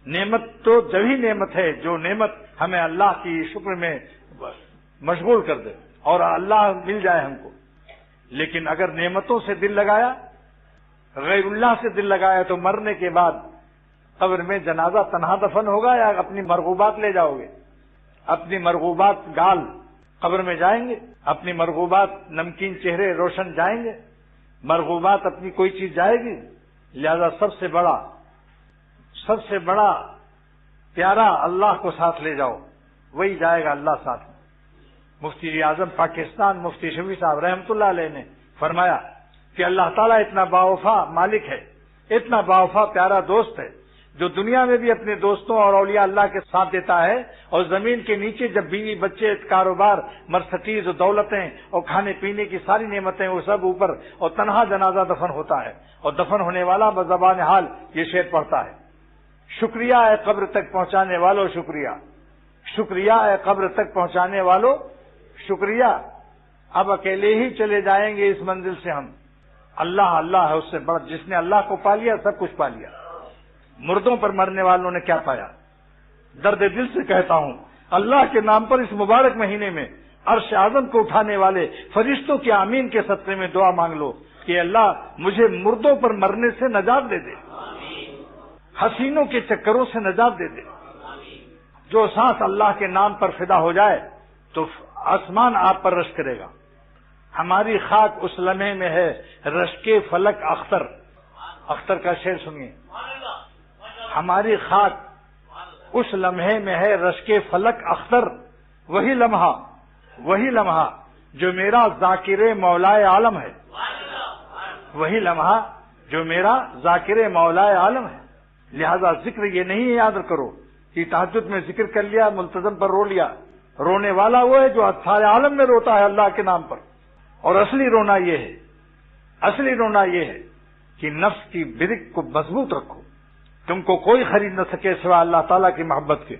نعمت تو جبھی نعمت ہے جو نعمت ہمیں اللہ کی شکر میں مشغول کر دے اور اللہ مل جائے ہم کو. لیکن اگر نعمتوں سے دل لگایا، غیر اللہ سے دل لگایا، تو مرنے کے بعد قبر میں جنازہ تنہا دفن ہوگا یا اپنی مرغوبات لے جاؤ گے؟ اپنی مرغوبات گال قبر میں جائیں گے، اپنی مرغوبات نمکین چہرے روشن جائیں گے، مرغوبات اپنی کوئی چیز جائے گی؟ لہذا سب سے بڑا پیارا اللہ کو ساتھ لے جاؤ، وہی جائے گا اللہ ساتھ. مفتی اعظم پاکستان مفتی شفیع صاحب رحمۃ اللہ علیہ نے فرمایا کہ اللہ تعالیٰ اتنا باوفا مالک ہے، اتنا باوفا پیارا دوست ہے، جو دنیا میں بھی اپنے دوستوں اور اولیاء اللہ کے ساتھ دیتا ہے، اور زمین کے نیچے جب بیوی بچے کاروبار مرسٹیز اور دولتیں اور کھانے پینے کی ساری نعمتیں وہ سب اوپر، اور تنہا جنازہ دفن ہوتا ہے، اور دفن ہونے والا بزبان حال یہ شعر پڑھتا ہے: شکریہ اے قبر تک پہنچانے والوں شکریہ، شکریہ اے قبر تک پہنچانے والوں شکریہ. اب اکیلے ہی چلے جائیں گے اس منزل سے ہم. اللہ اللہ ہے، اس سے بڑا جس نے اللہ کو پا لیا سب کچھ پا لیا. مردوں پر مرنے والوں نے کیا پایا؟ درد دل سے کہتا ہوں، اللہ کے نام پر اس مبارک مہینے میں عرش اعظم کو اٹھانے والے فرشتوں کے آمین کے صدقے میں دعا مانگ لو کہ اللہ مجھے مردوں پر مرنے سے نجات دے دے، حسینوں کے چکروں سے نجات دے دے. جو سانس اللہ کے نام پر فدا ہو جائے تو آسمان آپ پر رشک کرے گا. ہماری خاک اس لمحے میں ہے رشک فلک اختر. اختر کا شعر سنیے: ہماری خاک اس لمحے میں ہے رشک فلک اختر، وہی لمحہ جو میرا ذاکر مولائے عالم ہے، وہی لمحہ جو میرا ذاکر مولائے عالم ہے. لہذا ذکر یہ نہیں یاد کرو کہ تہجد میں ذکر کر لیا، ملتزم پر رو لیا. رونے والا وہ ہے جو سارے عالم میں روتا ہے اللہ کے نام پر. اور اصلی رونا یہ ہے کہ نفس کی برک کو مضبوط رکھو. تم کو کوئی خرید نہ سکے سوا اللہ تعالیٰ کی محبت کے.